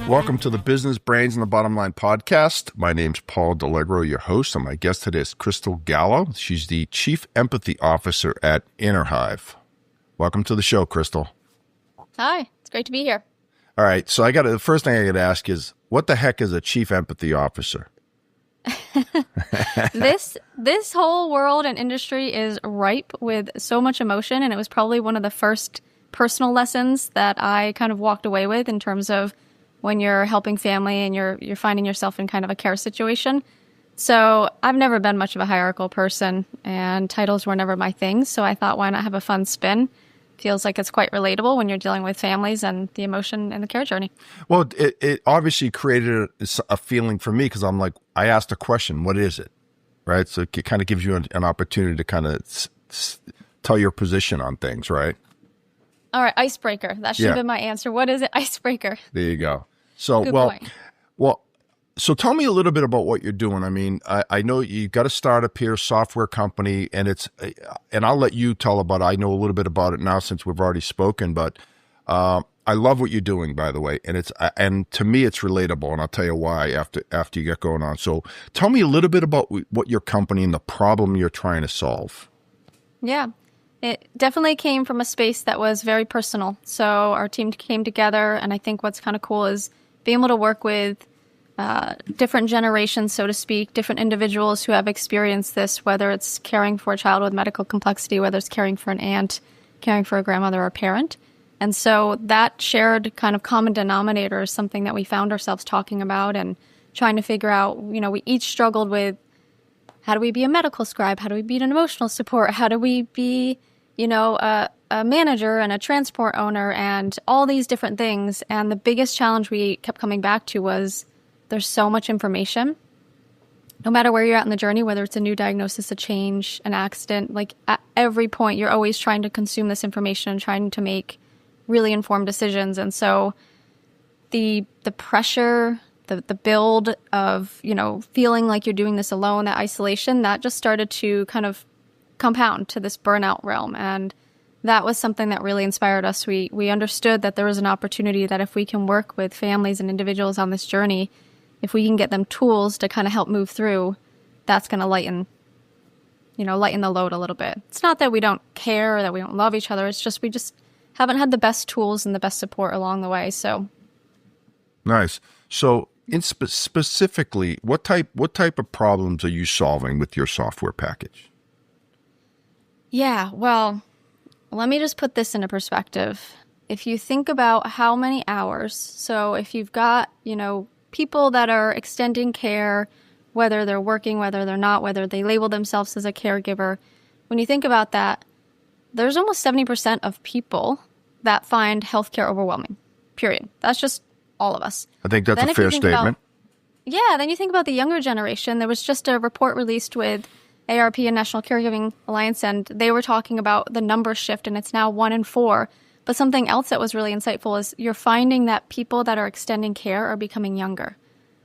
Welcome to the Business Brains and the Bottom Line podcast. My name's Paul D'Allegro, your host, and my guest today is Crystal Gallo. She's the Chief Empathy Officer at Innerhive. Welcome to the show, Crystal. Hi, it's great to be here. All right, so the first thing I got to ask is, what the heck is a Chief Empathy Officer? This whole world and industry is ripe with so much emotion, and it was probably one of the first personal lessons that I kind of walked away with in terms of when you're helping family and you're finding yourself in kind of a care situation. So I've never been much of a hierarchical person, and titles were never my thing. So I thought, why not have a fun spin? Feels like it's quite relatable when you're dealing with families and the emotion and the care journey. Well, it obviously created a feeling for me because I'm like, I asked a question, what is it? Right? So it kind of gives you an opportunity to kind of tell your position on things, right? All right, icebreaker. That should have been my answer. What is it? Icebreaker. There you go. So, Good point. So tell me a little bit about what you're doing. I mean, I know you've got a startup here, software company, and I'll let you tell about it. I know a little bit about it now since we've already spoken, but I love what you're doing, by the way, and to me, it's relatable, and I'll tell you why after you get going on. So tell me a little bit about what your company and the problem you're trying to solve. Yeah. It definitely came from a space that was very personal. So our team came together, and I think what's kind of cool is being able to work with different generations, so to speak, different individuals who have experienced this, whether it's caring for a child with medical complexity, whether it's caring for an aunt, caring for a grandmother or a parent. And so that shared kind of common denominator is something that we found ourselves talking about and trying to figure out. You know, we each struggled with, how do we be a medical scribe? How do we be an emotional support? How do we be, a manager and a transport owner and all these different things? And the biggest challenge we kept coming back to was there's so much information. No matter where you're at in the journey, whether it's a new diagnosis, a change, an accident, like at every point, you're always trying to consume this information and trying to make really informed decisions. And so the pressure, the build of, feeling like you're doing this alone, that isolation, that just started to kind of compound to this burnout realm. And that was something that really inspired us. We understood that there was an opportunity that if we can work with families and individuals on this journey, if we can get them tools to kind of help move through, that's going to lighten the load a little bit. It's not that we don't care or that we don't love each other. It's just we just haven't had the best tools and the best support along the way. So nice. So specifically, what type of problems are you solving with your software package? Yeah, well, let me just put this into perspective. If you think about how many hours, so if you've got, people that are extending care, whether they're working, whether they're not, whether they label themselves as a caregiver, when you think about that, there's almost 70% of people that find healthcare overwhelming, period. That's just all of us. I think that's a fair statement. Then you think about the younger generation. There was just a report released with ARP and National Caregiving Alliance, and they were talking about the number shift, and it's now 1 in 4. But something else that was really insightful is you're finding that people that are extending care are becoming younger.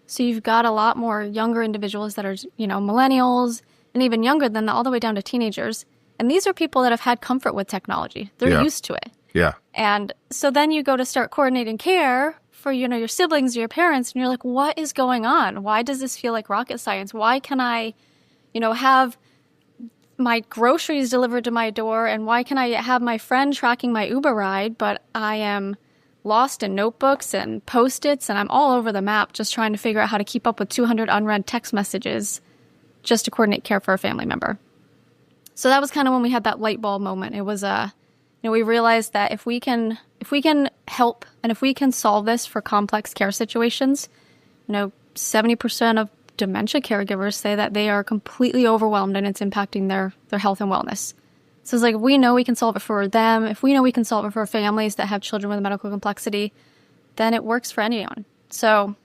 So you've got a lot more younger individuals that are, millennials and even younger than that, all the way down to teenagers. And these are people that have had comfort with technology. They're used to it. Yeah. And so then you go to start coordinating care for, your siblings or your parents, and you're like, what is going on? Why does this feel like rocket science? Why can I, have my groceries delivered to my door, and why can I have my friend tracking my Uber ride, but I am lost in notebooks and Post-its, and I'm all over the map just trying to figure out how to keep up with 200 unread text messages just to coordinate care for a family member. So that was kind of when we had that light bulb moment. It was we realized that if we can help and if we can solve this for complex care situations, 70% of dementia caregivers say that they are completely overwhelmed and it's impacting their health and wellness. So it's like, we know we can solve it for them. If we know we can solve it for families that have children with medical complexity, then it works for anyone. So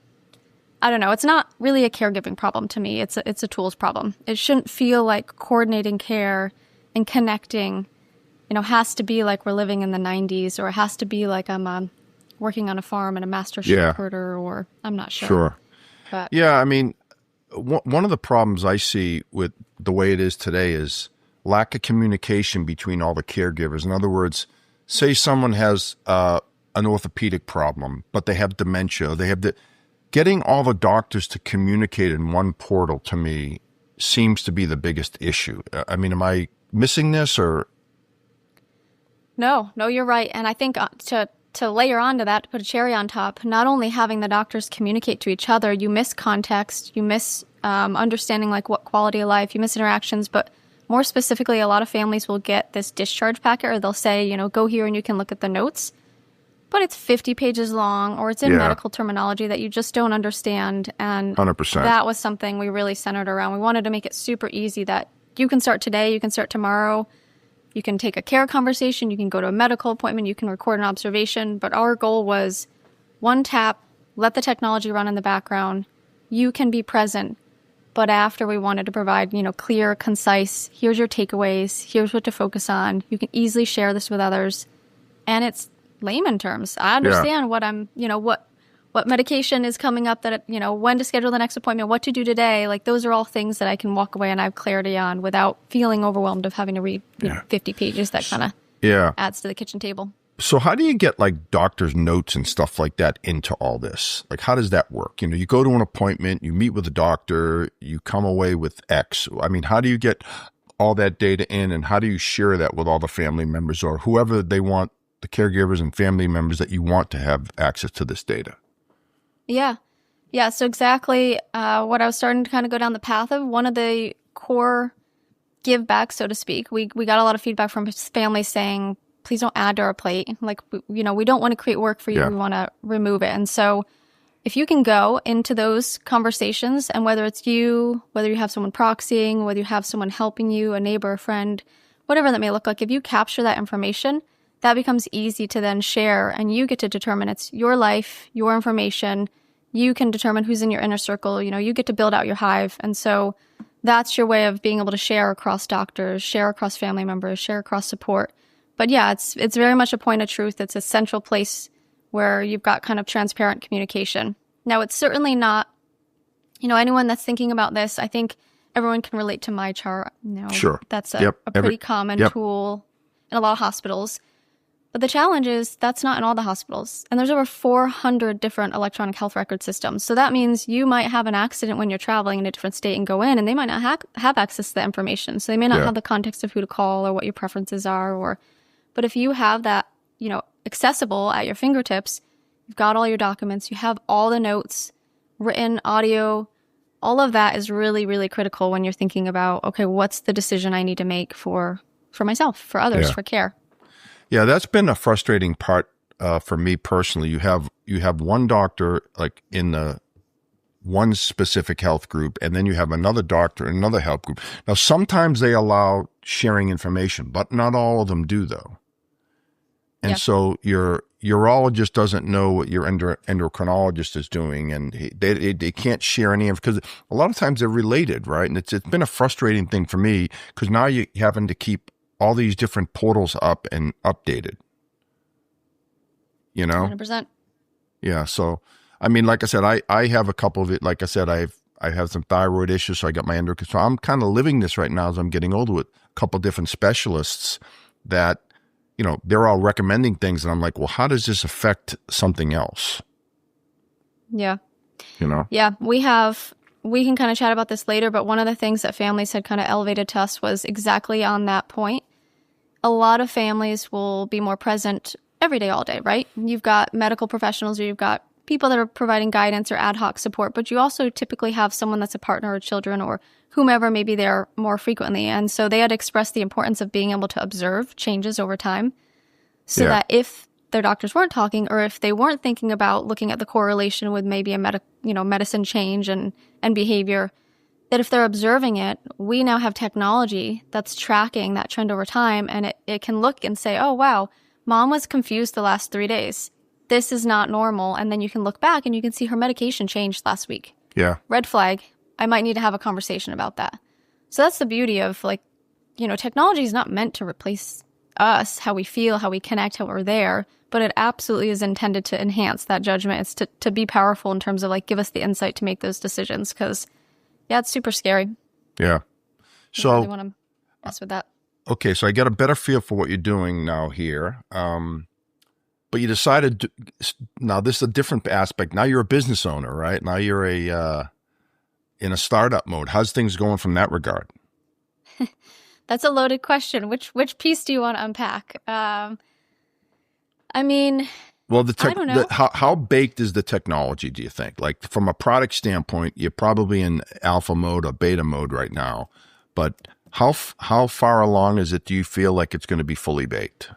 I don't know. It's not really a caregiving problem to me. It's a tools problem. It shouldn't feel like coordinating care and connecting, has to be like we're living in the 90s, or it has to be like I'm a working on a farm and a master sheep Yeah. herder, or I'm not sure. Sure. But Yeah, I mean, one of the problems I see with the way it is today is lack of communication between all the caregivers. In other words, say someone has an orthopedic problem, but they have dementia. They have getting all the doctors to communicate in one portal, to me, seems to be the biggest issue. I mean, am I missing this or? No, you're right. And I think to layer onto that, to put a cherry on top, not only having the doctors communicate to each other, you miss context, you miss understanding like what quality of life, you miss interactions, but more specifically, a lot of families will get this discharge packet, or they'll say, you know, go here and you can look at the notes, but it's 50 pages long, or it's in medical terminology that you just don't understand. And 100%. That was something we really centered around. We wanted to make it super easy that you can start today, you can start tomorrow. You can take a care conversation, you can go to a medical appointment, you can record an observation. But our goal was one tap, let the technology run in the background. You can be present. But after, we wanted to provide, you know, clear, concise, here's your takeaways, here's what to focus on. You can easily share this with others. And it's layman terms. I understand what I'm, you know, what medication is coming up, that, you know, when to schedule the next appointment, what to do today. Like, those are all things that I can walk away and I have clarity on without feeling overwhelmed of having to read you know, 50 pages. That kind of adds to the kitchen table. So how do you get like doctor's notes and stuff like that into all this? Like, how does that work? You know, you go to an appointment, you meet with a doctor, you come away with X. I mean, how do you get all that data in, and how do you share that with all the family members or whoever they want, the caregivers and family members that you want to have access to this data? Yeah. So exactly what I was starting to kind of go down the path of. One of the core give back, so to speak, we got a lot of feedback from families saying, please don't add to our plate. Like, you know, we don't want to create work for you. We want to remove it. And so if you can go into those conversations, and whether it's you, whether you have someone proxying, whether you have someone helping you, a neighbor, a friend, whatever that may look like, if you capture that information, that becomes easy to then share, and you get to determine it's your life, your information. You can determine who's in your inner circle. You know, you get to build out your hive. And so that's your way of being able to share across doctors, share across family members, share across support. But yeah, it's very much a point of truth. It's a central place where you've got kind of transparent communication. Now, it's certainly not, you know, anyone that's thinking about this, I think everyone can relate to my chart. You know, that's a pretty common tool in a lot of hospitals. But the challenge is that's not in all the hospitals. And there's over 400 different electronic health record systems. So that means you might have an accident when you're traveling in a different state and go in, and they might not have access to that information. So they may not have the context of who to call or what your preferences are. But if you have that, you know, accessible at your fingertips, you've got all your documents, you have all the notes, written, audio, all of that is really, really critical when you're thinking about, okay, what's the decision I need to make for myself, for others, for care. Yeah, that's been a frustrating part for me personally. You have one doctor like in the one specific health group, and then you have another doctor in another health group. Now, sometimes they allow sharing information, but not all of them do, though. And so your urologist doesn't know what your endocrinologist is doing, and they can't share any because a lot of times they're related, right? And it's been a frustrating thing for me because now you're having to keep all these different portals up and updated, you know? 100%. Yeah. So, I mean, like I said, I have a couple of it. Like I said, I have some thyroid issues, so I got my endocrine. So I'm kind of living this right now as I'm getting older with a couple of different specialists that, you know, they're all recommending things. And I'm like, well, how does this affect something else? Yeah. You know? Yeah. We can kind of chat about this later, but one of the things that families had kind of elevated to us was exactly on that point. A lot of families will be more present every day, all day, right? You've got medical professionals, or you've got people that are providing guidance or ad hoc support, but you also typically have someone that's a partner or children or whomever may be there more frequently. And so they had expressed the importance of being able to observe changes over time so that if their doctors weren't talking, or if they weren't thinking about looking at the correlation with maybe a medicine change and behavior, that if they're observing it, we now have technology that's tracking that trend over time, and it can look and say, oh, wow, mom was confused the last 3 days. This is not normal. And then you can look back and you can see her medication changed last week. Yeah. Red flag. I might need to have a conversation about that. So that's the beauty of, like, you know, technology is not meant to replace us, how we feel, how we connect, how we're there. But it absolutely is intended to enhance that judgment. It's to be powerful in terms of like give us the insight to make those decisions. Because yeah, it's super scary. Yeah. So I really want to mess with that. Okay, so I get a better feel for what you're doing now here. But you decided to, now this is a different aspect. Now you're a business owner, right? Now you're in a startup mode. How's things going from that regard? That's a loaded question. Which piece do you want to unpack? I mean, well, I don't know. How baked is the technology, do you think? Like from a product standpoint, you're probably in alpha mode or beta mode right now. But how far along is it, do you feel like it's going to be fully baked?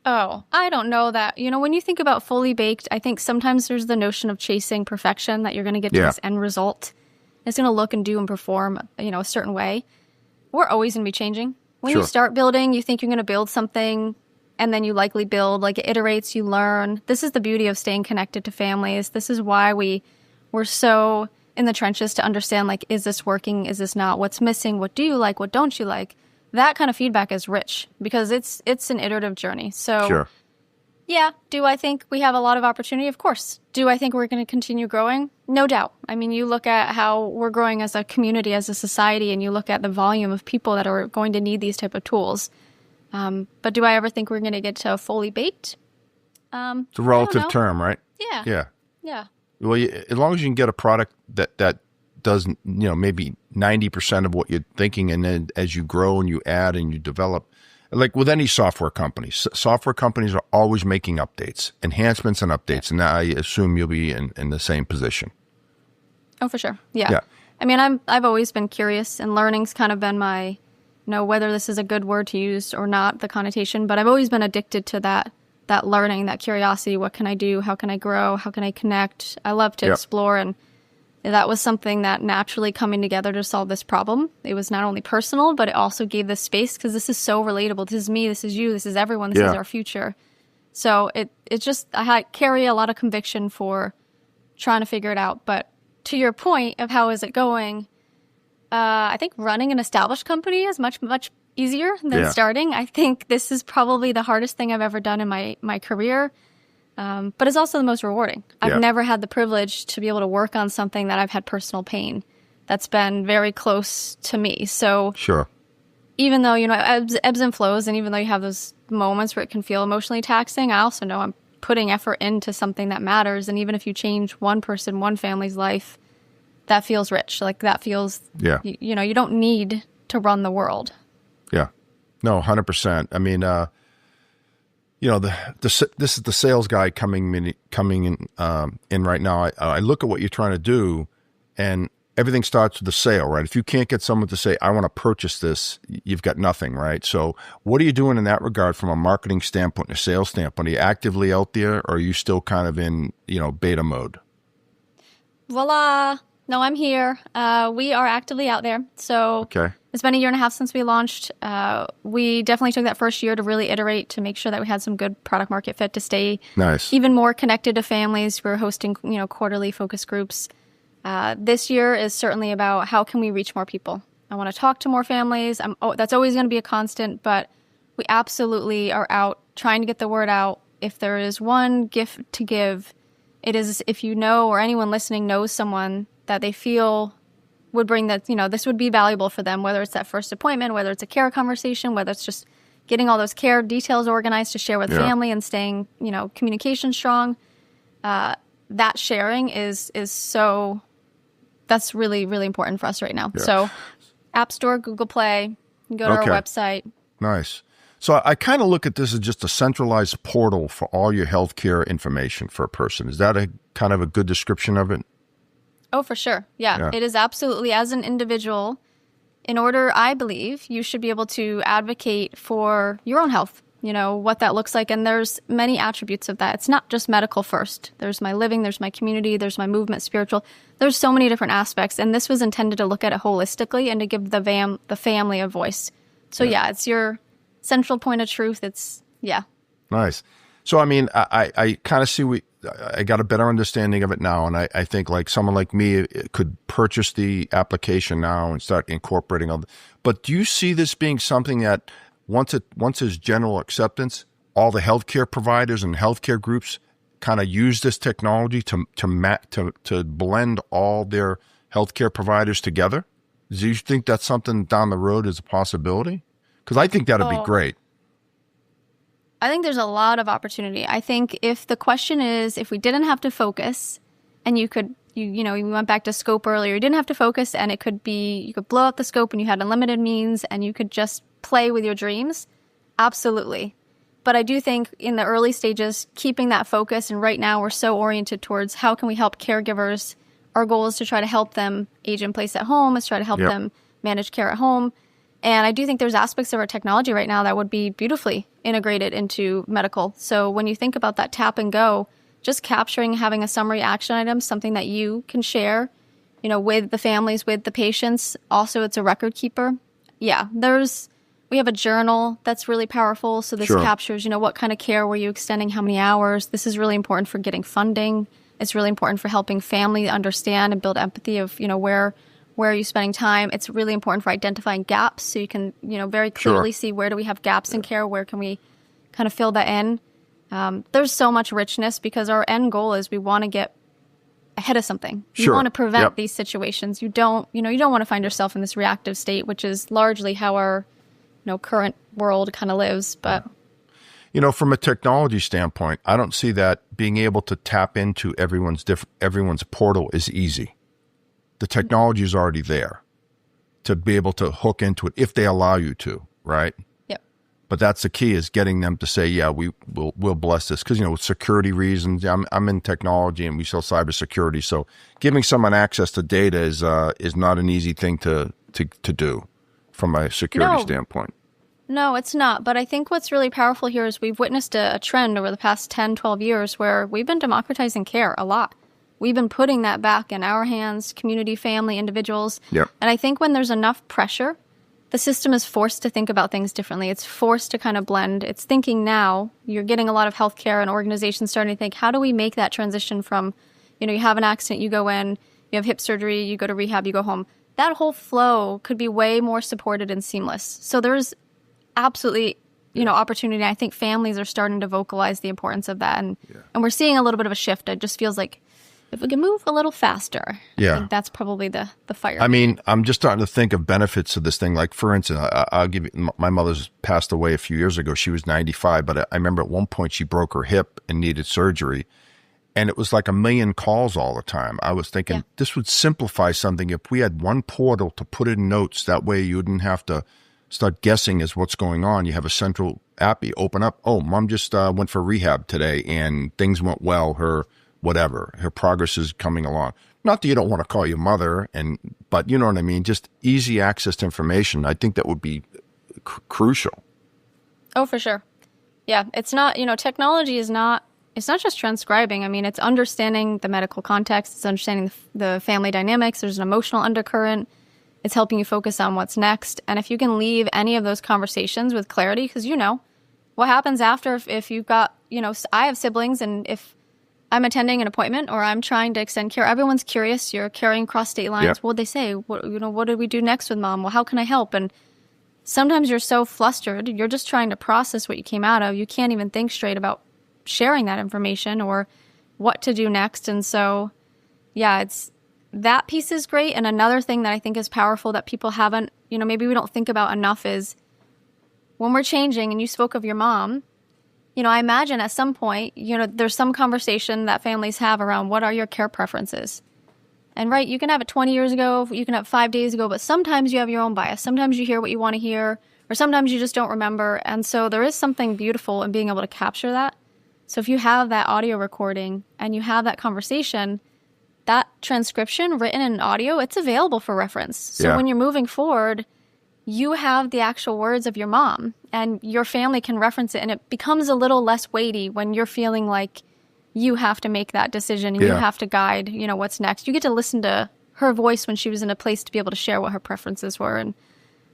Oh, I don't know that. You know, when you think about fully baked, I think sometimes there's the notion of chasing perfection, that you're going to get to this end result. It's going to look and do and perform, you know, a certain way. We're always going to be changing. When you start building, you think you're going to build something, and then you likely build, like it iterates, you learn. This is the beauty of staying connected to families. This is why we're so in the trenches to understand, like, is this working? Is this not? What's missing? What do you like? What don't you like? That kind of feedback is rich because it's an iterative journey. So, yeah, do I think we have a lot of opportunity? Of course. Do I think we're going to continue growing? No doubt. I mean, you look at how we're growing as a community, as a society, and you look at the volume of people that are going to need these type of tools. But do I ever think we're going to get to fully baked? It's a relative term, right? Yeah. Well, as long as you can get a product that does, you know, maybe 90% of what you're thinking, and then as you grow and you add and you develop, like with any software company, software companies are always making updates, enhancements and updates, and I assume you'll be in the same position. Oh, for sure. Yeah. I mean, I've always been curious, and learning's kind of been my, you know, whether this is a good word to use or not, the connotation, but I've always been addicted to that learning, that curiosity. What can I do? How can I grow? How can I connect? I love to explore, and that was something that naturally coming together to solve this problem. It was not only personal, but it also gave this space because this is so relatable. This is me. This is you. This is everyone. This is our future. So it's just, I carry a lot of conviction for trying to figure it out. But to your point of how is it going, I think running an established company is much, much easier than starting. I think this is probably the hardest thing I've ever done in my career. But it's also the most rewarding. I've never had the privilege to be able to work on something that I've had personal pain that's been very close to me. So even though, you know, ebbs and flows, and even though you have those moments where it can feel emotionally taxing, I also know I'm putting effort into something that matters. And even if you change one person, one family's life, that feels rich. Like that feels, you know, you don't need to run the world. Yeah. No, 100%. I mean, you know, this is the sales guy coming in right now. I look at what you're trying to do, and everything starts with the sale, right? If you can't get someone to say, I want to purchase this, you've got nothing, right? So what are you doing in that regard from a marketing standpoint and a sales standpoint? Are you actively out there, or are you still kind of in, you know, beta mode? Voila. No, I'm here. We are actively out there. So it's been 1.5 years since we launched. We definitely took that first year to really iterate, to make sure that we had some good product market fit, to stay even more connected to families. We're hosting, you know, quarterly focus groups. This year is certainly about how can we reach more people. I want to talk to more families. That's always going to be a constant, but we absolutely are out trying to get the word out. If there is one gift to give, it is if you know, or anyone listening knows someone that they feel would bring that, you know, this would be valuable for them, whether it's that first appointment, whether it's a care conversation, whether it's just getting all those care details organized to share with family and staying, you know, communication strong. That sharing is so, that's really, really important for us right now. So App Store, Google Play, go to our website. Nice. So I kind of look at this as just a centralized portal for all your healthcare information for a person. Is that a kind of a good description of it? Oh, for sure. Yeah, it is absolutely. As an individual, in order, I believe, you should be able to advocate for your own health, you know, what that looks like. And there's many attributes of that. It's not just medical first. There's my living, there's my community, there's my movement, spiritual. There's so many different aspects. And this was intended to look at it holistically and to give the family a voice. So it's your central point of truth. It's, Nice. So, I mean, I kind of see I got a better understanding of it now. And I think like someone like me could purchase the application now and start incorporating all. But do you see this being something that once there's general acceptance, all the healthcare providers and healthcare groups kind of use this technology to blend all their healthcare providers together? Do you think that's something down the road is a possibility? Because I think that'd be great. I think there's a lot of opportunity. I think if the question is, if we didn't have to focus and you could, you went back to scope earlier, you didn't have to focus and it could be, you could blow out the scope and you had unlimited means and you could just play with your dreams. Absolutely. But I do think in the early stages, keeping that focus, and right now we're so oriented towards how can we help caregivers. Our goal is to try to help them age in place at home, is try to help them manage care at home. And I do think there's aspects of our technology right now that would be beautifully integrated into medical. So when you think about that tap and go, just capturing, having a summary action item, something that you can share, with the families, with the patients. Also, it's a record keeper. Yeah, we have a journal that's really powerful. So this captures, what kind of care were you extending, how many hours. This is really important for getting funding. It's really important for helping family understand and build empathy of, where are you spending time. It's really important for identifying gaps. So you can, very clearly see where do we have gaps in care, where can we kind of fill that in. There's so much richness because our end goal is we want to get ahead of something. You want to prevent these situations. You don't want to find yourself in this reactive state, which is largely how our current world kind of lives. But from a technology standpoint, I don't see that being able to tap into everyone's portal is easy. The technology is already there to be able to hook into it if they allow you to, right? Yep. But that's the key, is getting them to say, yeah, we'll bless this, because with security reasons, I'm in technology and we sell cybersecurity, so giving someone access to data is not an easy thing to do from a security standpoint. No, it's not. But I think what's really powerful here is we've witnessed a trend over the past 10, 12 years where we've been democratizing care a lot. We've been putting that back in our hands, community, family, individuals. Yep. And I think when there's enough pressure, the system is forced to think about things differently. It's forced to kind of blend. It's thinking now. You're getting a lot of healthcare and organizations starting to think, how do we make that transition from, you have an accident, you go in, you have hip surgery, you go to rehab, you go home. That whole flow could be way more supported and seamless. So there's absolutely, opportunity. I think families are starting to vocalize the importance of that. And we're seeing a little bit of a shift. It just feels like if we can move a little faster, I think that's probably the fire. I mean, I'm just starting to think of benefits of this thing. Like, for instance, I'll give you, my mother's passed away a few years ago. She was 95, but I remember at one point she broke her hip and needed surgery. And it was like a million calls all the time. I was thinking this would simplify something if we had one portal to put in notes. That way you wouldn't have to start guessing as what's going on. You have a central app, you open up, oh, mom just went for rehab today and things went well. Her progress is coming along. Not that you don't want to call your mother, but you know what I mean? Just easy access to information. I think that would be crucial. Oh, for sure. Yeah, it's not, technology is not, it's not just transcribing. I mean, it's understanding the medical context. It's understanding the family dynamics. There's an emotional undercurrent. It's helping you focus on what's next. And if you can leave any of those conversations with clarity, because what happens after if you've got, I have siblings, and if I'm attending an appointment or I'm trying to extend care, everyone's curious. You're carrying across state lines. Yep. What'd they say? What did we do next with mom? Well, how can I help? And sometimes you're so flustered. You're just trying to process what you came out of. You can't even think straight about sharing that information or what to do next. And so, that piece is great. And another thing that I think is powerful that people haven't, maybe we don't think about enough is when we're changing, and you spoke of your mom, I imagine at some point, there's some conversation that families have around what are your care preferences. And right, you can have it 20 years ago, you can have 5 days ago, but sometimes you have your own bias. Sometimes you hear what you want to hear, or sometimes you just don't remember. And so there is something beautiful in being able to capture that. So if you have that audio recording and you have that conversation, that transcription written in audio, it's available for reference. So when you're moving forward, you have the actual words of your mom and your family can reference it, and it becomes a little less weighty when you're feeling like you have to make that decision and you have to guide, what's next. You get to listen to her voice when she was in a place to be able to share what her preferences were. And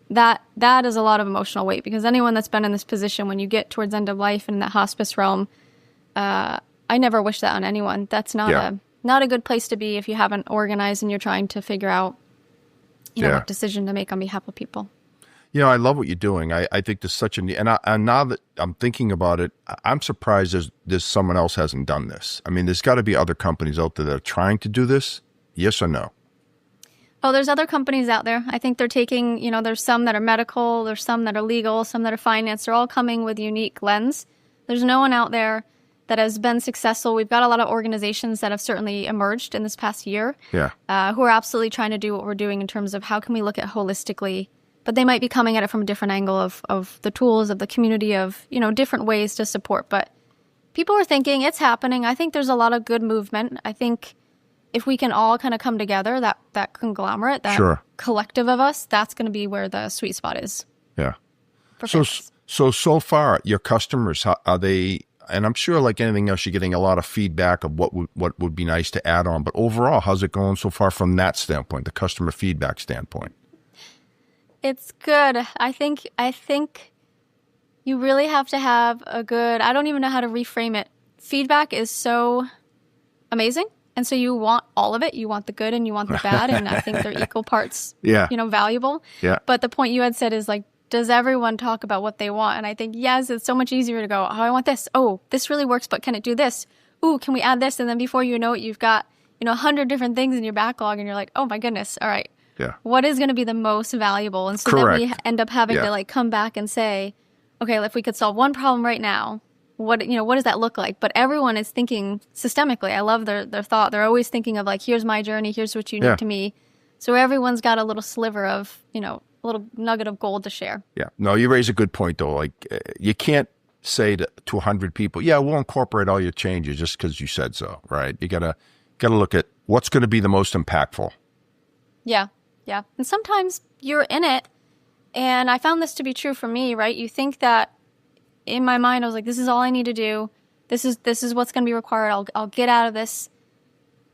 that is a lot of emotional weight, because anyone that's been in this position when you get towards end of life and in that hospice realm, I never wish that on anyone. That's not a good place to be if you haven't organized and you're trying to figure out, what decision to make on behalf of people. I love what you're doing. I think there's such a need, and now that I'm thinking about it, I'm surprised there's someone else hasn't done this. I mean, there's got to be other companies out there that are trying to do this. Yes or no? Oh, there's other companies out there. I think they're taking, there's some that are medical, there's some that are legal, some that are finance. They're all coming with unique lens. There's no one out there that has been successful. We've got a lot of organizations that have certainly emerged in this past year, Yeah. Who are absolutely trying to do what we're doing in terms of how can we look at holistically, but they might be coming at it from a different angle of the tools, of the community, of, different ways to support. But people are thinking it's happening. I think there's a lot of good movement. I think if we can all kind of come together, that conglomerate, that Sure. collective of us, that's going to be where the sweet spot is. Yeah. For So, families. so far, your customers, how, are they, and I'm sure like anything else, you're getting a lot of feedback of what would be nice to add on. But overall, how's it going so far from that standpoint, the customer feedback standpoint? It's good. I think you really have to have a good, I don't even know how to reframe it. Feedback is so amazing. And so you want all of it. You want the good and you want the bad. And I think they're equal parts, Yeah. Valuable. Yeah. But the point you had said is like, does everyone talk about what they want? And I think, yes, it's so much easier to go, oh, I want this. Oh, this really works, but can it do this? Ooh, can we add this? And then before you know it, you've got, 100 different things in your backlog and you're like, oh my goodness. All right. Yeah. What is going to be the most valuable? And so Correct. then we end up having Yeah. to like come back and say, okay, if we could solve one problem right now, what does that look like? But everyone is thinking systemically. I love their thought. They're always thinking of like, here's my journey, here's what you need Yeah. to me. So everyone's got a little sliver of, a little nugget of gold to share. Yeah. No, you raise a good point though. Like you can't say to 100 people, yeah, we'll incorporate all your changes just because you said so, right? You gotta look at what's going to be the most impactful. Yeah. Yeah. And sometimes you're in it. And I found this to be true for me, right? You think that in my mind, I was like, this is all I need to do. This is what's going to be required. I'll get out of this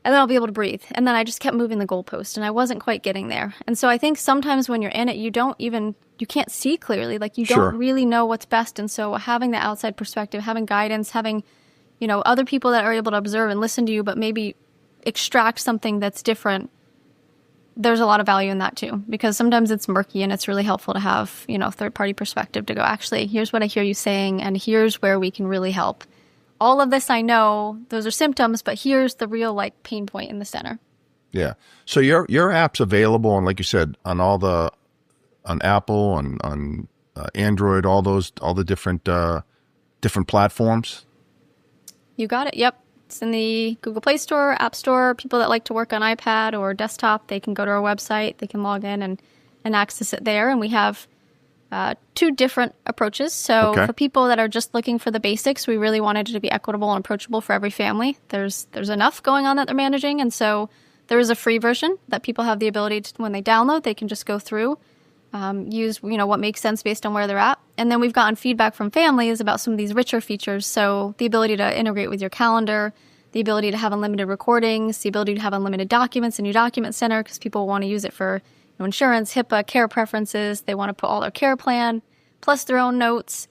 and then I'll be able to breathe. And then I just kept moving the goalpost and I wasn't quite getting there. And so I think sometimes when you're in it, you can't see clearly. Like you Sure. don't really know what's best. And so having the outside perspective, having guidance, having, other people that are able to observe and listen to you, but maybe extract something that's different. There's a lot of value in that too, because sometimes it's murky and it's really helpful to have, third-party perspective to go, actually, here's what I hear you saying and here's where we can really help. All of this I know, those are symptoms, but here's the real like pain point in the center. Yeah. So your app's available on, like you said, on Apple, on Android, all the different platforms. You got it. Yep. It's in the Google Play Store, App Store. People that like to work on iPad or desktop, they can go to our website. They can log in and access it there. And we have two different approaches. So Okay. for people that are just looking for the basics, we really wanted it to be equitable and approachable for every family. There's enough going on that they're managing. And so there is a free version that people have the ability to, when they download, they can just go through, use, what makes sense based on where they're at. And then we've gotten feedback from families about some of these richer features. So the ability to integrate with your calendar, the ability to have unlimited recordings, the ability to have unlimited documents in your document center because people want to use it for insurance, HIPAA, care preferences. They want to put all their care plan, plus their own notes.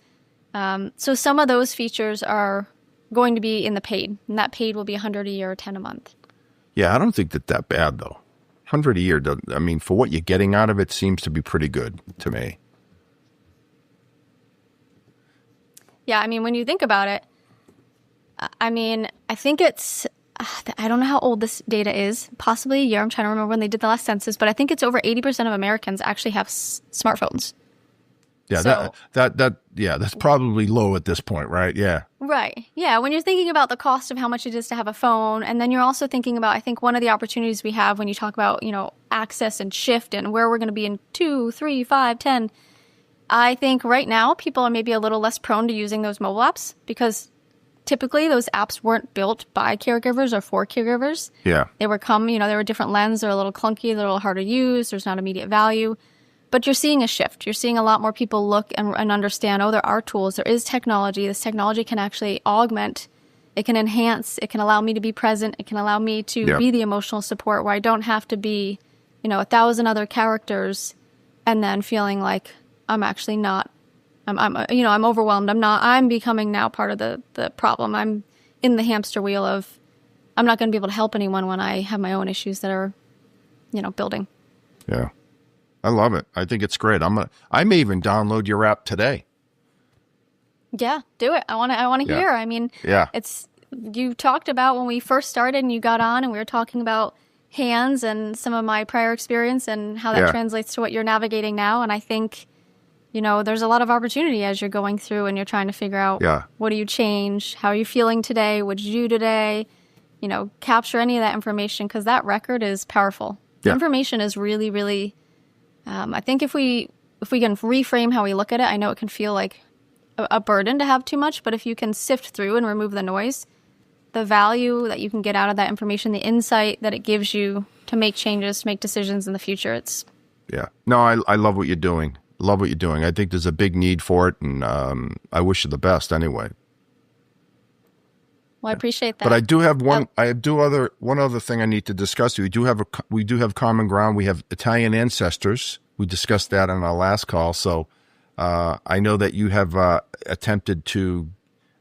So some of those features are going to be in the paid, and that paid will be $100 a year or $10 a month. Yeah, I don't think that bad though. 100 a year, for what you're getting out of it, seems to be pretty good to me. Yeah, when you think about it, I think it's, I don't know how old this data is, possibly a year. I'm trying to remember when they did the last census, but I think it's over 80% of Americans actually have smartphones. Yeah, So- that's probably low at this point, right? Yeah. Right. Yeah. When you're thinking about the cost of how much it is to have a phone, and then you're also thinking about, I think one of the opportunities we have when you talk about, access and shift and where we're going to be in 2, 3, 5, 10, I think right now people are maybe a little less prone to using those mobile apps because typically those apps weren't built by caregivers or for caregivers. Yeah. They were they were different lens. They're a little clunky. They're a little harder to use. There's not immediate value. But you're seeing a shift. You're seeing a lot more people look and understand, there are tools. There is technology. This technology can actually augment. It can enhance. It can allow me to be present. It can allow me to Yep. be the emotional support where I don't have to be, 1,000 other characters and then feeling like I'm actually not. I'm overwhelmed. I'm becoming now part of the problem. I'm in the hamster wheel of I'm not going to be able to help anyone when I have my own issues that are, building. Yeah. I love it. I think it's great. I may even download your app today. Yeah, do it. I want to Yeah. hear. I mean, Yeah. You talked about when we first started and you got on and we were talking about hands and some of my prior experience and how that Yeah. translates to what you're navigating now. And I think, there's a lot of opportunity as you're going through and you're trying to figure out Yeah. what do you change? How are you feeling today? What did you do today? Capture any of that information because that record is powerful. The Yeah. information is really, really, I think if we can reframe how we look at it, I know it can feel like a burden to have too much, but if you can sift through and remove the noise, the value that you can get out of that information, the insight that it gives you to make changes, to make decisions in the future, Yeah. No, I love what you're doing. Love what you're doing. I think there's a big need for it, and I wish you the best anyway. well, I appreciate that. But I do have one other thing I need to discuss. We do have common ground. We have Italian ancestors. We discussed that on our last call. So I know that you have attempted to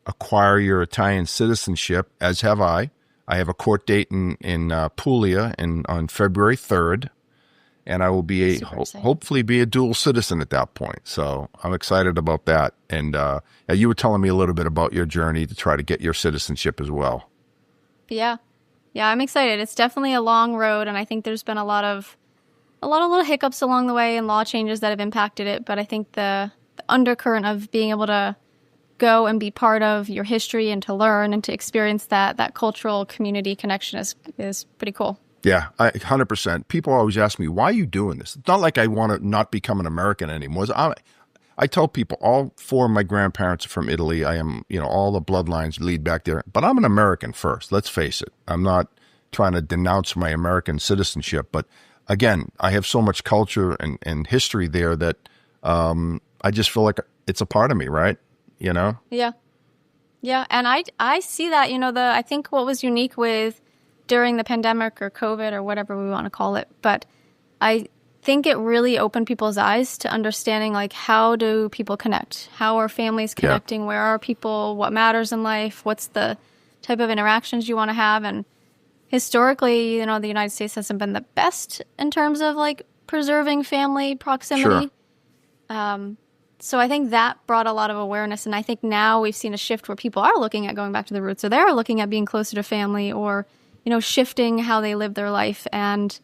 acquire your Italian citizenship, as have I. I have a court date in Puglia on February 3rd, and I will be hopefully be a dual citizen at that point. So I'm excited about that. And you were telling me a little bit about your journey to try to get your citizenship as well. Yeah, I'm excited. It's definitely a long road, and I think there's been a lot of little hiccups along the way and law changes that have impacted it. But I think the undercurrent of being able to go and be part of your history and to learn and to experience that cultural community connection is pretty cool. Yeah, 100%. People always ask me, why are you doing this? It's not like I want to not become an American anymore. I tell people all four of my grandparents are from Italy. I am, all the bloodlines lead back there. But I'm an American first. Let's face it. I'm not trying to denounce my American citizenship. But again, I have so much culture and history there that I just feel like it's a part of me, right? Yeah. And I see that, I think what was unique with during the pandemic or COVID or whatever we want to call it, but I think it really opened people's eyes to understanding, like, how do people connect? How are families connecting? Where are people? What matters in life? What's the type of interactions you want to have? And historically, the United States hasn't been the best in terms of, like, preserving family proximity. Sure. So I think that brought a lot of awareness, and I think now we've seen a shift where people are looking at going back to the roots, or they're looking at being closer to family, or shifting how they live their life. And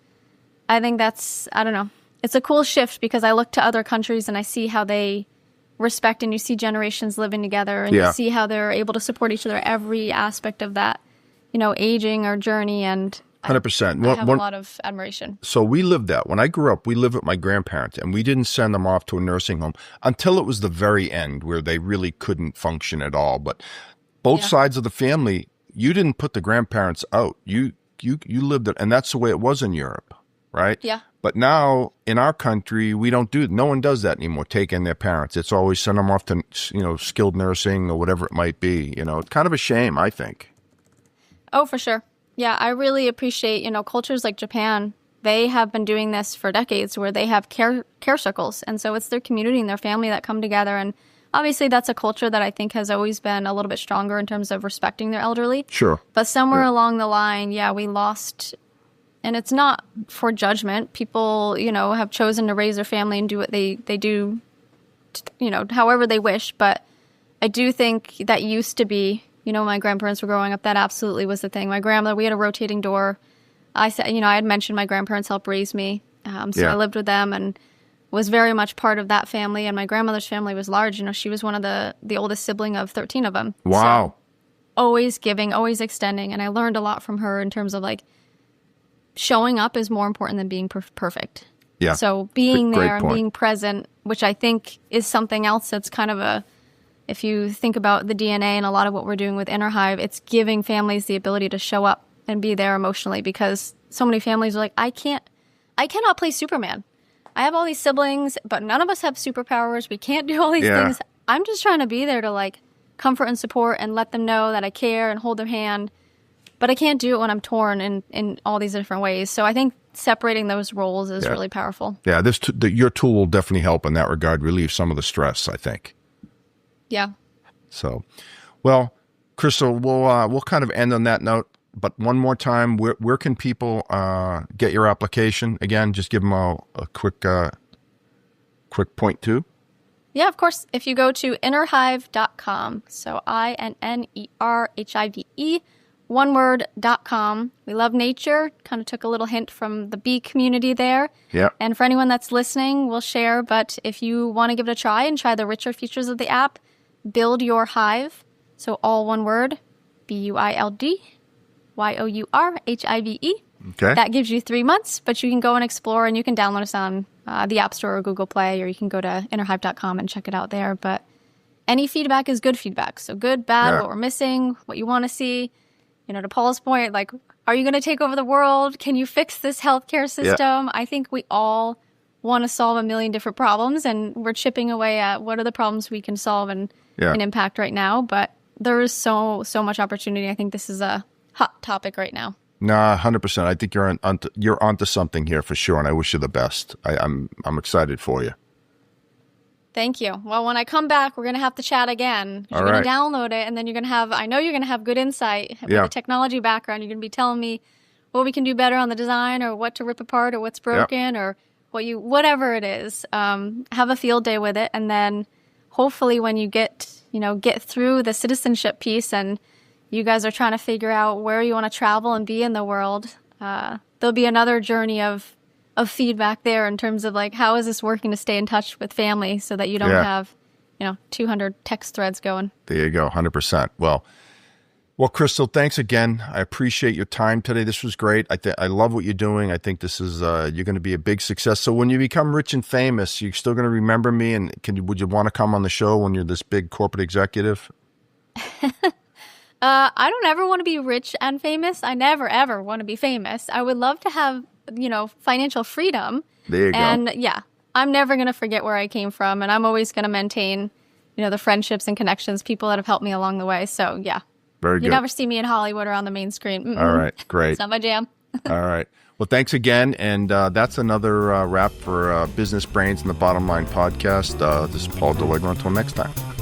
I think I don't know, it's a cool shift because I look to other countries and I see how they respect, and you see generations living together, and you see how they're able to support each other every aspect of that, aging or journey. And 100%. I have a lot of admiration. So we lived that. When I grew up, we lived with my grandparents, and we didn't send them off to a nursing home until it was the very end where they really couldn't function at all. But both sides of the family, you didn't put the grandparents out. You lived it, and that's the way it was in Europe, right? Yeah. But now in our country, we don't do. No one does that anymore. Take in their parents. It's always send them off to skilled nursing or whatever it might be. It's kind of a shame, I think. Oh, for sure. Yeah, I really appreciate cultures like Japan. They have been doing this for decades, where they have care circles, and so it's their community and their family that come together. And obviously, that's a culture that I think has always been a little bit stronger in terms of respecting their elderly. Sure. But somewhere along the line, we lost, and it's not for judgment. People, have chosen to raise their family and do what they do, however they wish. But I do think that used to be, my grandparents were growing up, that absolutely was the thing. My grandmother, we had a rotating door. I said, I had mentioned my grandparents helped raise me. So I lived with them and was very much part of that family. And my grandmother's family was large. She was one of the oldest sibling of 13 of them. Wow. So always giving, always extending. And I learned a lot from her in terms of, like, showing up is more important than being perfect. Yeah. So being there and point. being present, which I think is something else that's kind of if you think about the DNA and a lot of what we're doing with Innerhive, it's giving families the ability to show up and be there emotionally, because so many families are like, I cannot play Superman. I have all these siblings, but none of us have superpowers. We can't do all these things. I'm just trying to be there to, like, comfort and support and let them know that I care and hold their hand. But I can't do it when I'm torn in all these different ways. So I think separating those roles is really powerful. Yeah, your tool will definitely help in that regard, relieve some of the stress, I think. Yeah. So, well, Crystal, we'll kind of end on that note. But one more time, where can people get your application? Again, just give them a quick quick point too? Yeah, of course. If you go to innerhive.com, so INNERHIVE, one word.com. We love nature. Kind of took a little hint from the bee community there. Yeah. And for anyone that's listening, we'll share. But if you want to give it a try and try the richer features of the app, Build Your Hive. So all one word, BUILDYOURHIVE. Okay. That gives you 3 months, but you can go and explore, and you can download us on the App Store or Google Play, or you can go to innerhive.com and check it out there. But any feedback is good feedback. So good, bad, what we're missing, what you want to see. To Paul's point, like, are you going to take over the world? Can you fix this healthcare system? I think we all want to solve a million different problems, and we're chipping away at what are the problems we can solve and impact right now. But there is so much opportunity. I think this is a hot topic right now. Nah, 100%. I think you're onto something here for sure, and I wish you the best. I'm excited for you. Thank you. Well, when I come back, we're going to have to chat again. You're going to download it, and then you're going to have, I know you're going to have good insight with a technology background. You're going to be telling me what we can do better on the design, or what to rip apart, or what's broken, or whatever it is. Have a field day with it, and then hopefully when you get through the citizenship piece and you guys are trying to figure out where you want to travel and be in the world, there'll be another journey of feedback there in terms of, like, how is this working to stay in touch with family so that you don't have 200 text threads going. There you go, 100%. Well, Crystal, thanks again. I appreciate your time today. This was great. I love what you're doing. I think this is you're going to be a big success. So when you become rich and famous, you're still going to remember me, and would you want to come on the show when you're this big corporate executive? I don't ever want to be rich and famous. I never, ever want to be famous. I would love to have, financial freedom. There you go. And I'm never going to forget where I came from. And I'm always going to maintain, the friendships and connections, people that have helped me along the way. So, Very good. You never see me in Hollywood or on the main screen. Mm-mm. All right, great. It's not my jam. All right. Well, thanks again. And that's another wrap for Business Brains and the Bottom Line podcast. This is Paul DeLegro. Until next time.